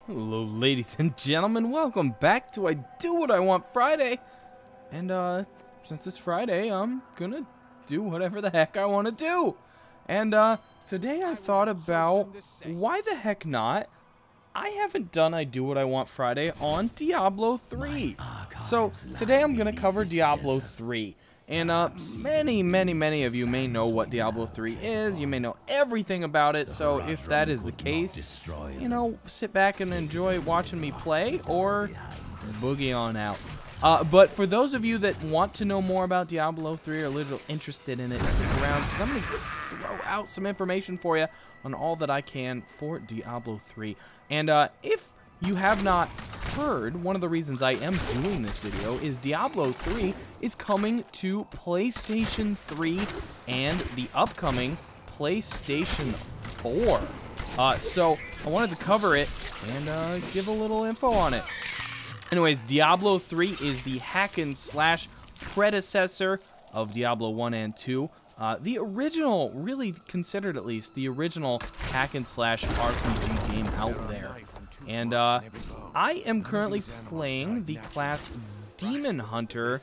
Hello, ladies and gentlemen. Welcome back to I Do What I Want Friday. And, since it's Friday, I'm gonna do whatever the heck I want to do. And, today I thought about, why the heck not? I haven't done I Do What I Want Friday on Diablo 3. So, today I'm gonna cover Diablo 3. And many of you may know what Diablo 3 is. You may know everything about it. So if that is the case, you know, sit back and enjoy watching me play or boogie on out. But for those of you that want to know more about Diablo 3 or a little interested in it, stick around because I'm going to throw out some information for you on all that I can for Diablo 3. And if you have not heard, one of the reasons I am doing this video is Diablo 3 is coming to PlayStation 3 and the upcoming PlayStation 4. So I wanted to cover it and give a little info on it. Anyways, Diablo 3 is the hack and slash predecessor of Diablo 1 and 2. The original, really considered at least, the original hack and slash RPG game out there. And I am currently playing the class Demon Hunter,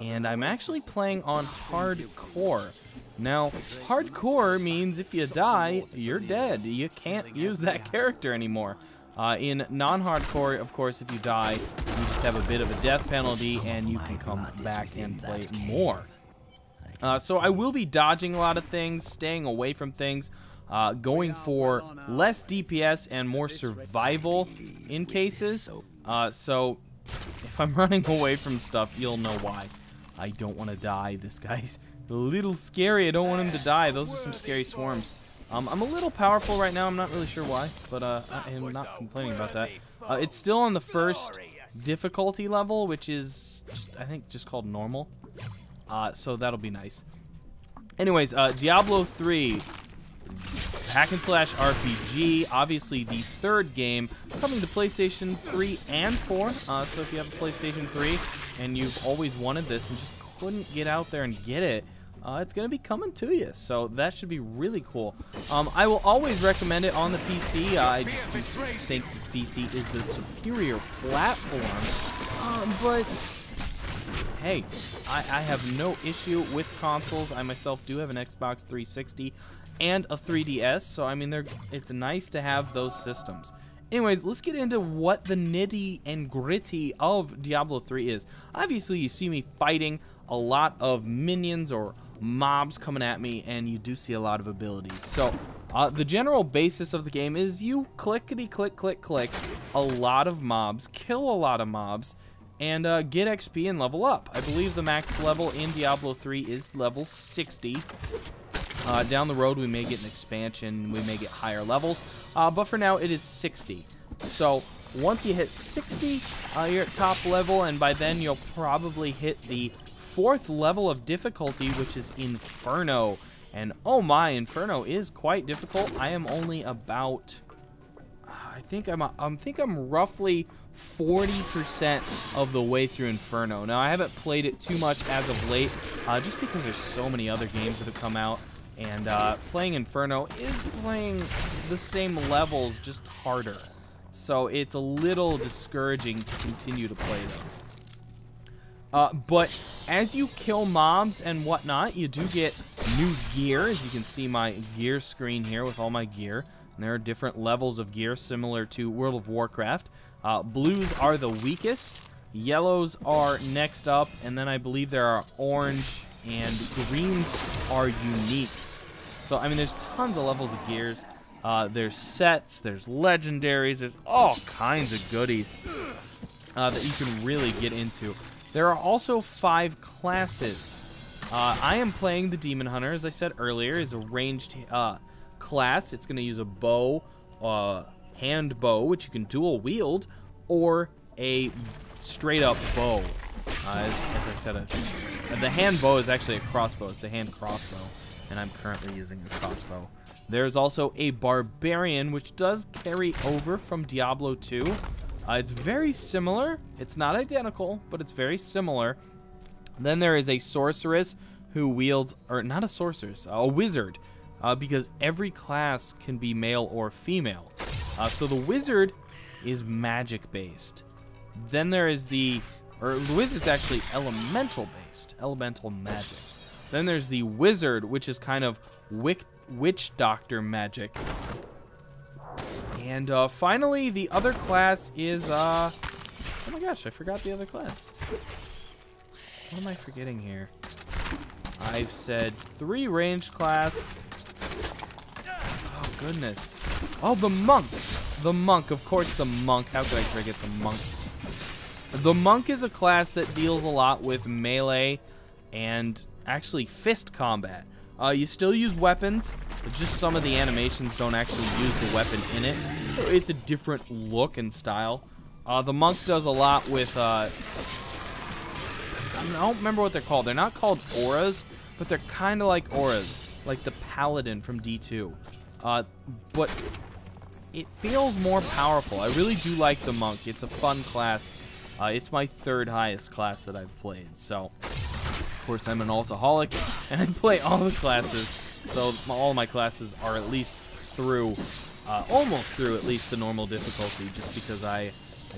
and I'm actually playing on hardcore. Now, hardcore means if you die, you're dead. You can't use that character anymore. In non-hardcore, of course, if you die, you just have a bit of a death penalty, and you can come back and play more. So I will be dodging a lot of things, staying away from things, going for less DPS and more survival in cases. So if I'm running away from stuff, you'll know why. I don't want to die. This guy's a little scary. I don't want him to die. Those are some scary swarms. I'm a little powerful right now. I'm not really sure why, but I am not complaining about that. It's still on the first difficulty level, which is, I think, just called normal. So that'll be nice. Anyways, Diablo 3. Hack and slash RPG, obviously the third game, coming to PlayStation 3 and 4. So if you have a PlayStation 3 and you've always wanted this and just couldn't get out there and get it, it's going to be coming to you. So that should be really cool. I will always recommend it on the PC. I just think this PC is the superior platform. But hey, I have no issue with consoles. I myself do have an Xbox 360 and a 3DS, so I mean, it's nice to have those systems. Anyways, let's get into what the nitty and gritty of Diablo 3 is. Obviously, you see me fighting a lot of minions or mobs coming at me, and you do see a lot of abilities. So, the general basis of the game is you click a lot of mobs, kill a lot of mobs, and get XP and level up. I believe the max level in Diablo 3 is level 60. Down the road, we may get an expansion, we may get higher levels, but for now, it is 60. So, once you hit 60, you're at top level, and by then, you'll probably hit the 4th level of difficulty, which is Inferno. And oh my, Inferno is quite difficult. I am only about, I think I'm roughly 40% of the way through Inferno. Now, I haven't played it too much as of late, just because there's so many other games that have come out. And playing Inferno is playing the same levels, just harder. So it's a little discouraging to continue to play those. But as you kill mobs and whatnot, you do get new gear. As you can see my gear screen here with all my gear. And there are different levels of gear similar to World of Warcraft. Blues are the weakest. Yellows are next up. And then I believe there are orange and greens are uniques. So, I mean, there's tons of levels of gears. There's sets, there's legendaries, there's all kinds of goodies that you can really get into. There are also 5 classes. I am playing the Demon Hunter, as I said earlier, is a ranged class. It's going to use a bow, hand bow, which you can dual wield, or a straight up bow. As I said, the hand bow is actually a crossbow. It's a hand crossbow, and I'm currently using a crossbow. There's also a barbarian, which does carry over from Diablo 2. It's very similar. It's not identical, but it's very similar. Then there is a sorceress who wields, or not a sorceress, a wizard, because every class can be male or female. So the wizard is magic based. Then there is the wizard's actually elemental based, elemental magics. Then there's the wizard, which is kind of witch doctor magic. And finally, the other class is oh my gosh, I forgot the other class. What am I forgetting here? I've said 3 ranged class. Oh goodness. Oh, the monk. The monk, of course, the monk. How could I forget the monk? The monk is a class that deals a lot with melee and actually fist combat. You still use weapons, but just some of the animations don't actually use the weapon in it, so it's a different look and style. The monk does a lot with, I don't remember what they're called. They're not called auras, but they're kind of like auras, like the paladin from D2. But it feels more powerful. I really do like the monk. It's a fun class. It's my 3rd highest class that I've played, so of course I'm an alcoholic and I play all the classes, so all of my classes are at least through, almost through at least the normal difficulty, just because I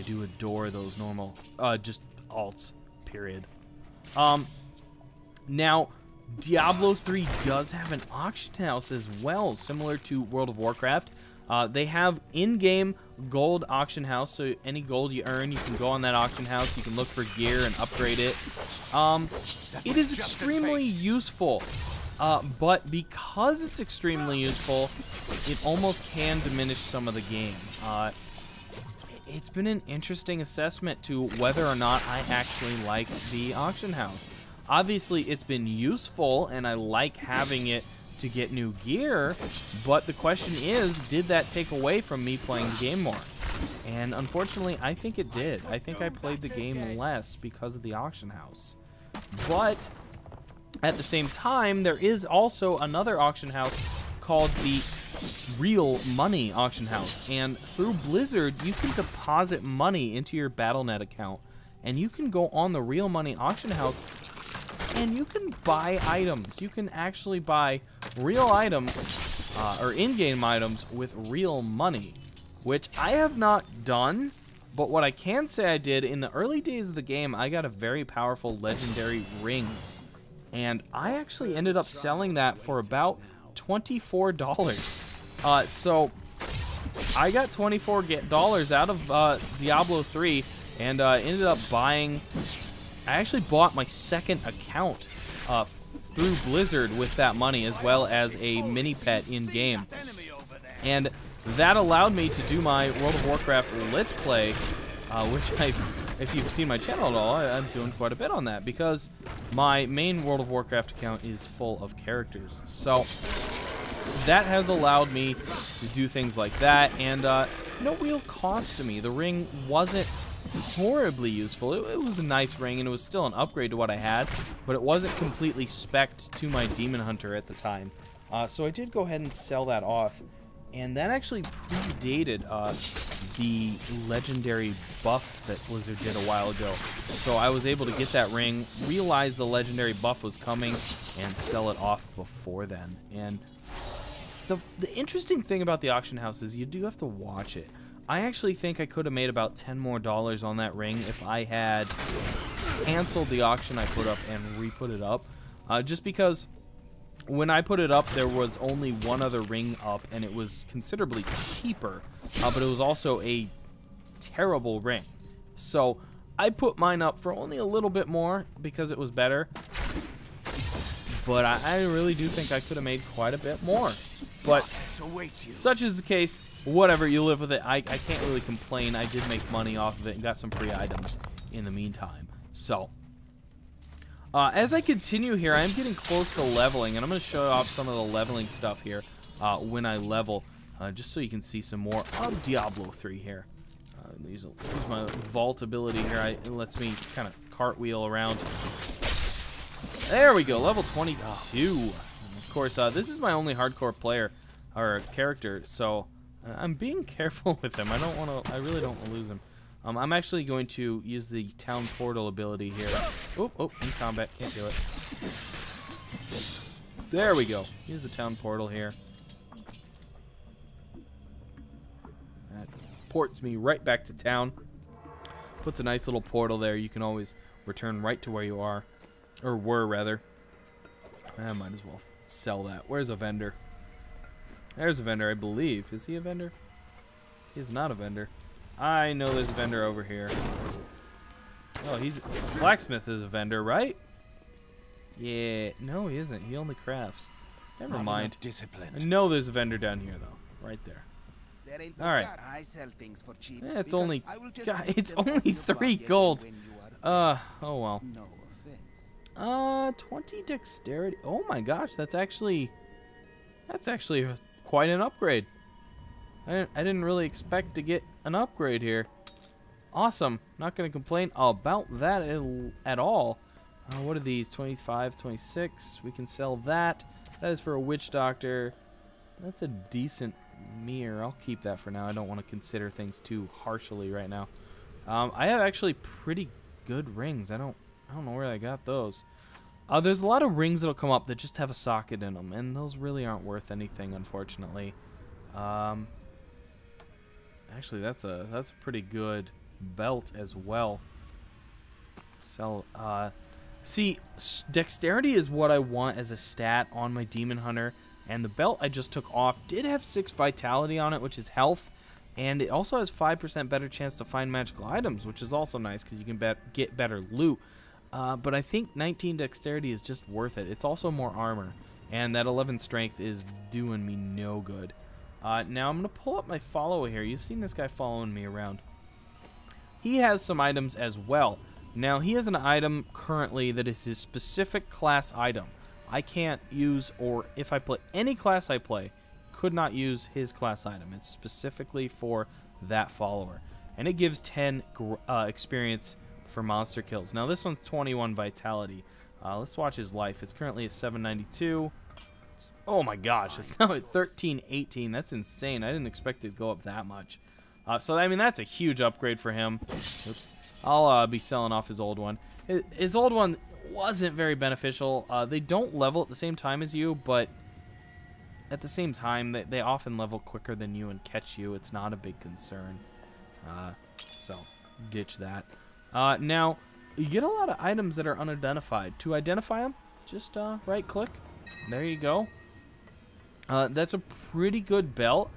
do adore those normal, just alts, period. Now, Diablo 3 does have an auction house as well, similar to World of Warcraft. They have in-game gold auction house, so any gold you earn, you can go on that auction house, you can look for gear and upgrade it. It is extremely useful, but because it's extremely useful, it almost can diminish some of the game. It's been an interesting assessment to whether or not I actually like the auction house. Obviously, it's been useful, and I like having it to get new gear, but the question is, did that take away from me playing the game more? And unfortunately, I think it did. I think I played the game less because of the auction house. But at the same time, there is also another auction house called the Real Money Auction House, and through Blizzard, you can deposit money into your Battle.net account, and you can go on the Real Money Auction House and you can buy items. You can actually buy real items, or in-game items with real money, which I have not done, but what I can say I did, in the early days of the game, I got a very powerful legendary ring, and I actually ended up selling that for about $24. So I got $24 out of Diablo 3, and ended up buying... I actually bought my 2nd account through Blizzard with that money, as well as a mini pet in-game. And that allowed me to do my World of Warcraft Let's Play, which if you've seen my channel at all, I'm doing quite a bit on that, because my main World of Warcraft account is full of characters. So that has allowed me to do things like that, and no real cost to me. The ring wasn't horribly useful. It was a nice ring, and it was still an upgrade to what I had, but it wasn't completely spec'd to my Demon Hunter at the time. So I did go ahead and sell that off, and that actually predated the legendary buff that Blizzard did a while ago. So I was able to get that ring, realize the legendary buff was coming, and sell it off before then. And the interesting thing about the auction house is you do have to watch it. I actually think I could have made about $10 more on that ring if I had canceled the auction I put up and re-put it up. Just because when I put it up, there was only one other ring up, and it was considerably cheaper, but it was also a terrible ring. So I put mine up for only a little bit more because it was better, but I really do think I could have made quite a bit more. But such is the case. Whatever, you live with it. I can't really complain. I did make money off of it and got some free items in the meantime. So, as I continue here, I'm getting close to leveling, and I'm going to show off some of the leveling stuff here when I level, just so you can see some more of Diablo 3 here. Use my vault ability here. It lets me kind of cartwheel around. There we go, level 22. And of course, this is my only hardcore player, or character, so... I'm being careful with him. I really don't want to lose him. I'm actually going to use the town portal ability here. Oh, in combat, can't do it. There we go. Use the town portal here. That teleports me right back to town. Puts a nice little portal there. You can always return right to where you are. Or were, rather. I might as well sell that. Where's a vendor? There's a vendor, I believe. Is he a vendor? He's not a vendor. I know there's a vendor over here. Oh, blacksmith is a vendor, right? Yeah. No, he isn't. He only crafts. Never mind. I know there's a vendor down here, though. Right there. All right. Yeah, it's only 3 gold. Oh well. 20 dexterity. Oh my gosh, that's actually quite an upgrade. I didn't really expect to get an upgrade here. Awesome. Not gonna complain about that at all. What are these? 25, 26. We can sell that. That is for a witch doctor. That's a decent mirror. I'll keep that for now. I don't want to consider things too harshly right now. I have actually pretty good rings. I don't know where I got those. There's a lot of rings that'll come up that just have a socket in them, and those really aren't worth anything, unfortunately. Actually, that's a pretty good belt as well. See, dexterity is what I want as a stat on my demon hunter, and the belt I just took off did have 6 vitality on it, which is health, and it also has 5% better chance to find magical items, which is also nice because you can get better loot. But I think 19 dexterity is just worth it. It's also more armor, and that 11 strength is doing me no good. Now I'm going to pull up my follower here. You've seen this guy following me around. He has some items as well. Now, he has an item currently that is his specific class item. I can't use, or if I play any class I play, could not use his class item. It's specifically for that follower. And it gives 10 experience for monster kills. Now, this one's 21 vitality. Let's watch his life. It's currently at 792. Oh my gosh, it's now at 1318. That's insane. I didn't expect it to go up that much. So, I mean, that's a huge upgrade for him. Oops. I'll be selling off his old one. His old one wasn't very beneficial. They don't level at the same time as you, but at the same time, they often level quicker than you and catch you. It's not a big concern. So, ditch that. Now, you get a lot of items that are unidentified. To identify them, just right-click. There you go. That's a pretty good belt.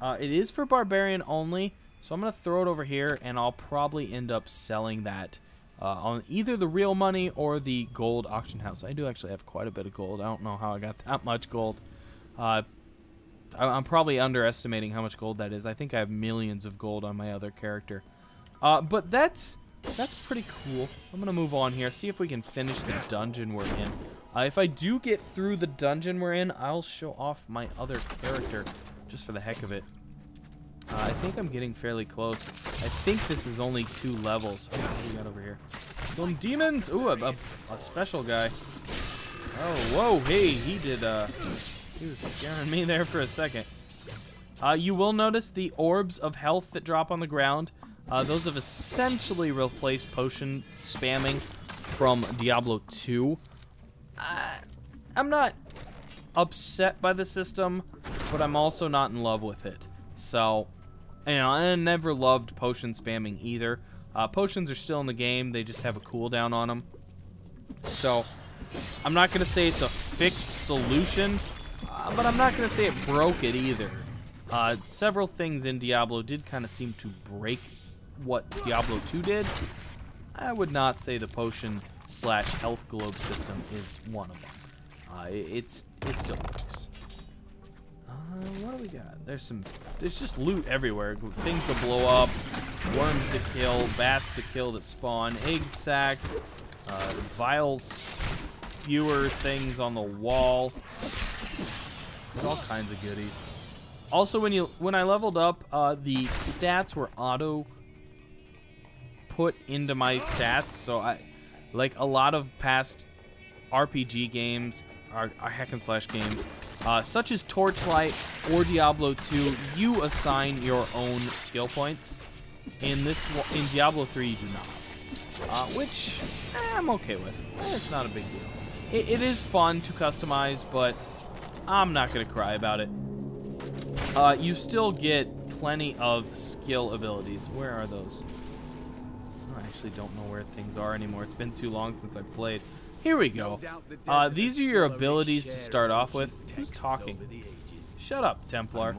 It is for Barbarian only. So I'm going to throw it over here, and I'll probably end up selling that on either the real money or the gold auction house. I do actually have quite a bit of gold. I don't know how I got that much gold. I'm probably underestimating how much gold that is. I think I have millions of gold on my other character. But that's pretty cool. I'm going to move on here, see if we can finish the dungeon we're in. If I do get through the dungeon we're in, I'll show off my other character just for the heck of it. I think I'm getting fairly close. I think this is only 2 levels. Oh, what do we got over here? Some demons. Ooh, a special guy. Oh, whoa, hey, he was scaring me there for a second. You will notice the orbs of health that drop on the ground. Those have essentially replaced potion spamming from Diablo 2. I'm not upset by the system, but I'm also not in love with it. So, you know, I never loved potion spamming either. Potions are still in the game. They just have a cooldown on them. So, I'm not going to say it's a fixed solution, but I'm not going to say it broke it either. Several things in Diablo did kind of seem to break what Diablo 2 did. I would not say the potion/health globe system is one of them. It still works. What do we got? There's just loot everywhere. Things to blow up, worms to kill, bats to kill that spawn, egg sacs, vile spewer things on the wall. There's all kinds of goodies. Also, when I leveled up, the stats were auto put into my stats. So like a lot of past RPG games, or hack and slash games, such as Torchlight or Diablo 2, you assign your own skill points. In Diablo 3, you do not, which I'm okay with. It's not a big deal. It is fun to customize, but I'm not gonna cry about it. You still get plenty of skill abilities. Where are those? I actually don't know where things are anymore. It's been too long since I've played. Here we go. These are your abilities to start off with. Who's talking? Shut up, Templar.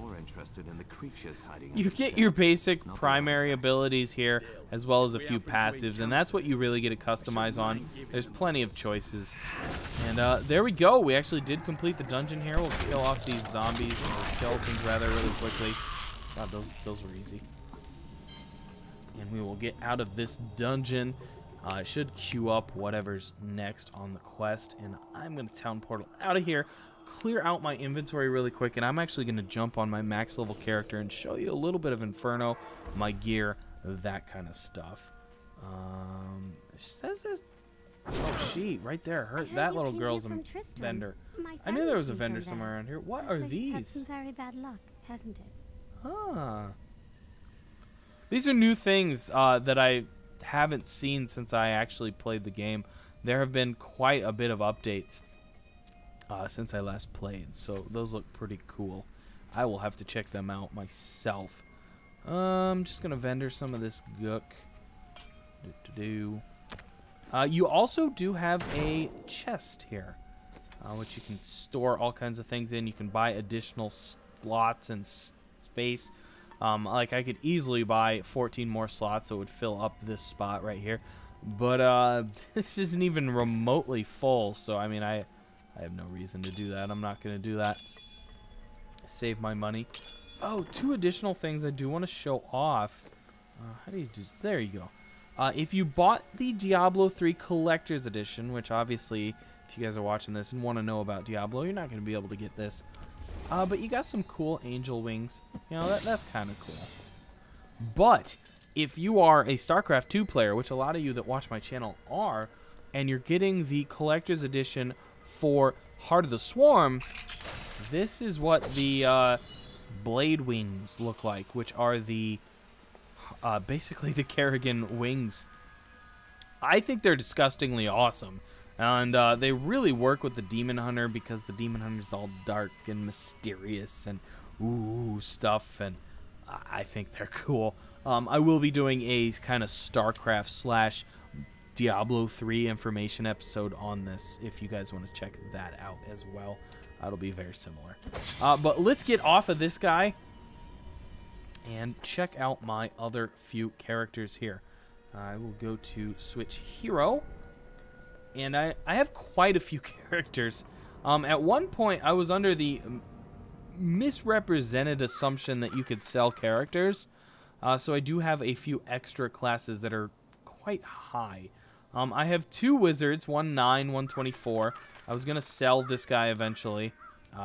You get your basic primary abilities here, as well as a few passives, and that's what you really get to customize on. There's plenty of choices. And there we go. We actually did complete the dungeon here. We'll kill off these zombies, or skeletons rather, really quickly. God, those were easy. And we will get out of this dungeon. It should queue up whatever's next on the quest, and I'm going to town portal out of here, clear out my inventory really quick, and I'm actually going to jump on my max level character and show you a little bit of Inferno, my gear, that kind of stuff. It says this. Oh, she right there. That little girl's a vendor. I knew there was a vendor somewhere around here. What are these? Had some very bad luck, hasn't it? Huh. These are new things that I haven't seen since I actually played the game. There have been quite a bit of updates since I last played, so those look pretty cool. I will have to check them out myself. I'm just gonna vendor some of this gook. You also do have a chest here, which you can store all kinds of things in. You can buy additional slots and space. Like I could easily buy 14 more slots, so it would fill up this spot right here. But this isn't even remotely full, so I mean I have no reason to do that. I'm not going to do that. Save my money. Oh, 2 additional things I do want to show off. How do you do? There you go. If you bought the Diablo 3 Collector's Edition, which obviously, if you guys are watching this and want to know about Diablo, you're not going to be able to get this. But you got some cool angel wings. You know, that's kind of cool. But if you are a StarCraft 2 player, which a lot of you that watch my channel are, and you're getting the Collector's Edition for Heart of the Swarm, this is what the blade wings look like, which are the basically the Kerrigan wings. I think they're disgustingly awesome. And they really work with the Demon Hunter because the Demon Hunter is all dark and mysterious and ooh stuff, and I think they're cool. I will be doing a kind of StarCraft / Diablo 3 information episode on this if you guys want to check that out as well. It'll be very similar. But let's get off of this guy and check out my other few characters here. I will go to Switch Hero. And I have quite a few characters. At one point, I was under the misrepresented assumption that you could sell characters. So I do have a few extra classes that are quite high. I have 2 wizards, one 9, one 24. I was going to sell this guy eventually,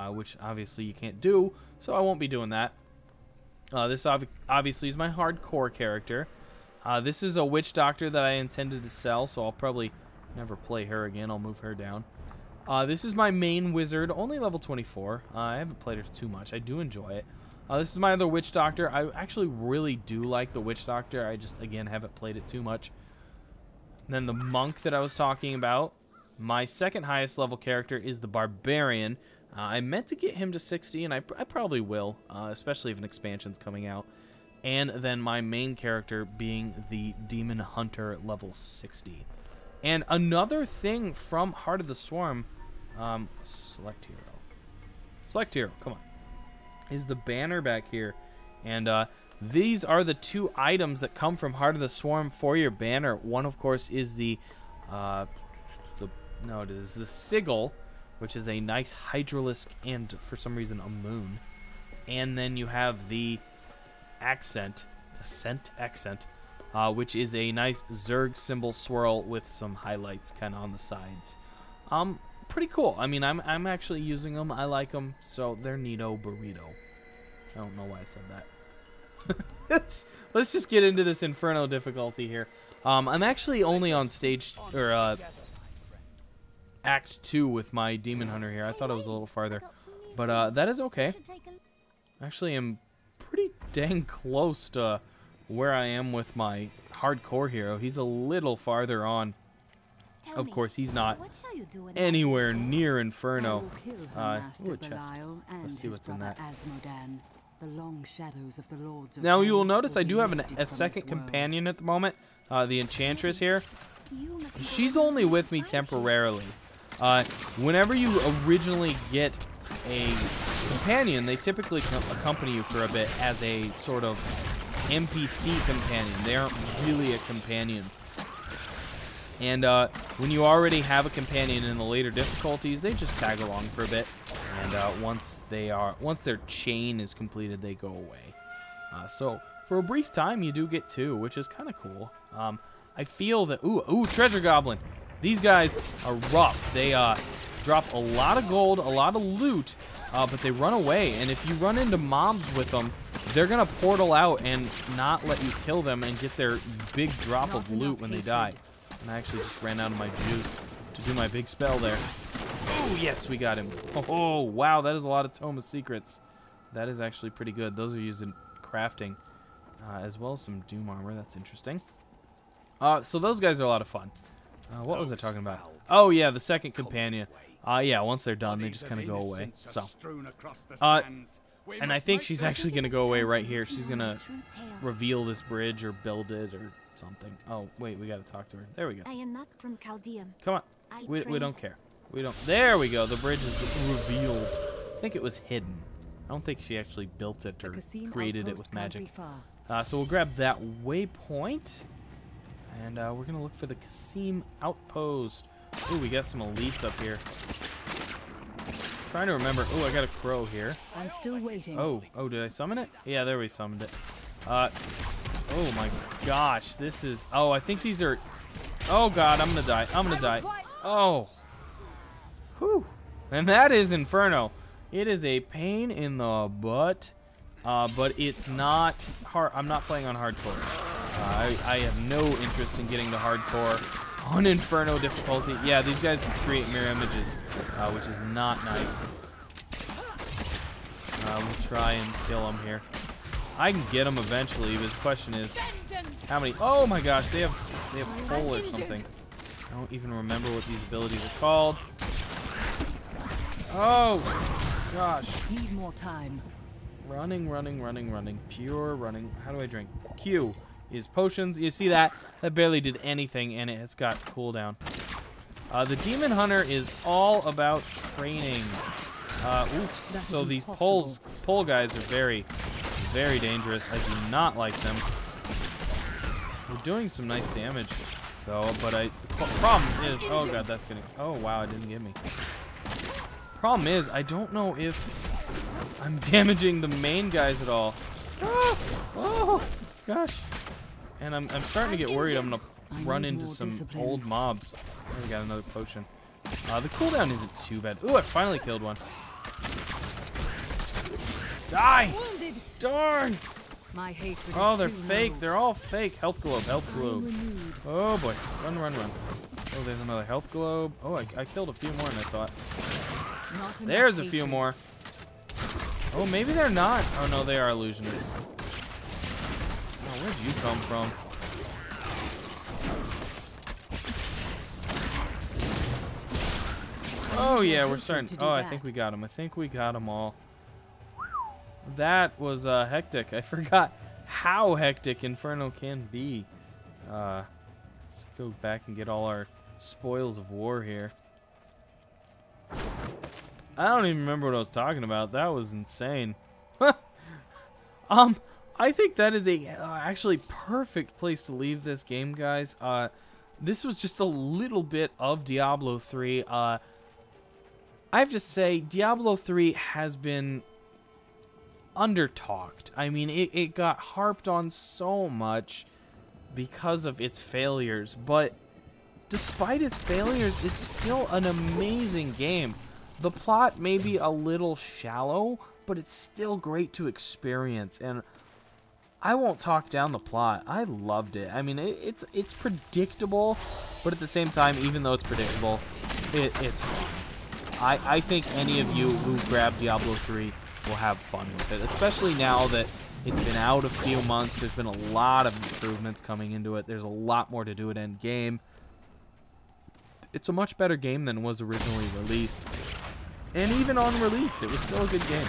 which obviously you can't do, so I won't be doing that. This obviously is my hardcore character. This is a witch doctor that I intended to sell, so I'll probably never play her again. I'll move her down. This is my main wizard, only level 24. I haven't played her too much. I do enjoy it. This is my other witch doctor. I actually really do like the witch doctor. I just, again, haven't played it too much. And then the monk that I was talking about. My second highest level character is the barbarian. I meant to get him to 60, and I probably will, especially if an expansion's coming out. And then my main character being the demon hunter level 60. And another thing from Heart of the Swarm, select hero, come on, is the banner back here. And these are the 2 items that come from Heart of the Swarm for your banner. One, of course, is the sigil, which is a nice hydralisk and, for some reason, a moon. And then you have the accent, which is a nice Zerg symbol swirl with some highlights kind of on the sides. Pretty cool. I mean, I'm actually using them. I like them, so they're neato burrito. I don't know why I said that. Let's just get into this Inferno difficulty here. I'm actually only on stage, or Act 2 with my Demon Hunter here. I thought it was a little farther, but that is okay. Actually, I'm pretty dang close to where I am with my hardcore hero. He's a little farther on. Of course, he's not anywhere near Inferno. Ooh, a chest. Let's see what's in that. The long shadows of the lords of Now you will Hell notice I be do have lifted a from second this world. companion at the moment, the Enchantress here. You must be She's the one only who's with me find temporarily. Whenever you originally get a companion, they typically accompany you for a bit as a sort of NPC companion. They aren't really a companion. And when you already have a companion in the later difficulties, they just tag along for a bit. And once their chain is completed, they go away. So for a brief time, you do get 2, which is kind of cool. I feel that ooh, treasure goblin. These guys are rough. They drop a lot of gold, a lot of loot, but they run away. And if you run into mobs with them, they're gonna portal out and not let you kill them and get their big drop of loot when they die. And I actually just ran out of my juice to do my big spell there. Oh, yes, we got him. Oh, wow, that is a lot of Tome of Secrets. That is actually pretty good. Those are used in crafting, as well as some Doom armor. That's interesting. So those guys are a lot of fun. What was I talking about? Oh, yeah, the second companion. Yeah, once they're done, they just kind of go away. So, and I think she's actually going to go away right here. She's going to reveal this bridge or build it or something. Oh, wait, we got to talk to her. There we go. I am not from Chaldeum. Come on. We don't care. We don't. There we go. The bridge is revealed. I think it was hidden. I don't think she actually built it or created it with magic. So we'll grab that waypoint. And we're going to look for the Kasim outpost. Ooh, we got some elites up here. Trying to remember. Oh, I got a crow here. I'm still waiting. Oh, did I summon it? Yeah, there we summoned it. Oh my gosh, this is... Oh, I think these are... Oh god, I'm gonna die. I'm gonna die. Oh. Whew. And that is Inferno. It is a pain in the butt, but it's not hard. I'm not playing on hardcore. I have no interest in getting to hardcore on Inferno difficulty. Yeah, these guys can create mirror images, which is not nice. We'll try and kill them here. I can get them eventually, but the question is how many. Oh my gosh, they have pull or something. I don't even remember what these abilities are called. Oh gosh. Need more time. Running. Pure running. How do I drink? Q is potions. You see that? That barely did anything, and it's got cooldown. The Demon Hunter is all about training. So these pull guys are very, very dangerous. I do not like them. We're doing some nice damage, though, but the problem is... Oh, God, that's getting... Oh, wow, it didn't get me. Problem is, I don't know if I'm damaging the main guys at all. Oh gosh. And I'm starting to get worried I'm going to run into some old mobs. Oh, we got another potion. The cooldown isn't too bad. Ooh, I finally killed one. Die! Darn! My hatred Oh, is they're too fake. low. They're all fake. Health globe. Health globe. Renewed. Oh, boy. Run. Oh, there's another health globe. Oh, I killed a few more than I thought. Not enough There's a few hatred. more. Oh, maybe they're not. Oh, no, they are illusionists. Oh, where'd you come from? Oh, yeah, we're starting. Oh, I think we got them. I think we got them all. That was hectic. I forgot how hectic Inferno can be. Let's go back and get all our spoils of war here. I don't even remember what I was talking about. That was insane. I think that is a actually perfect place to leave this game, guys. This was just a little bit of Diablo 3. I have to say, Diablo 3 has been under-talked. I mean, it got harped on so much because of its failures, but despite its failures, it's still an amazing game. The plot may be a little shallow, but it's still great to experience, and I won't talk down the plot. I loved it. I mean, it's predictable, but at the same time, even though it's predictable, it's fun. I think any of you who grab Diablo 3 will have fun with it, especially now that it's been out a few months. There's been a lot of improvements coming into it. There's a lot more to do at end game. It's a much better game than was originally released. And even on release, it was still a good game.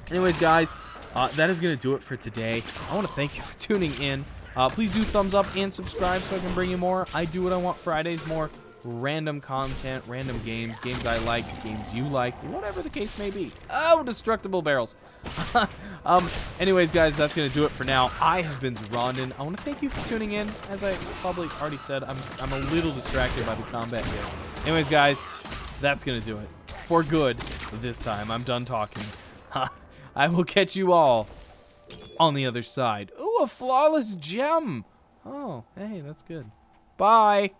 Anyways, guys, that is going to do it for today. I want to thank you for tuning in. Please do thumbs up and subscribe so I can bring you more I Do What I Want Fridays, more random content, random games I like, games you like, whatever the case may be. Oh, destructible barrels. Anyways, guys, that's going to do it for now. I have been Zoronden. I want to thank you for tuning in. As I probably already said, I'm a little distracted by the combat here. Anyways, guys, that's going to do it. For good this time. I'm done talking. I will catch you all on the other side. Ooh, a flawless gem. Oh, hey, that's good. Bye.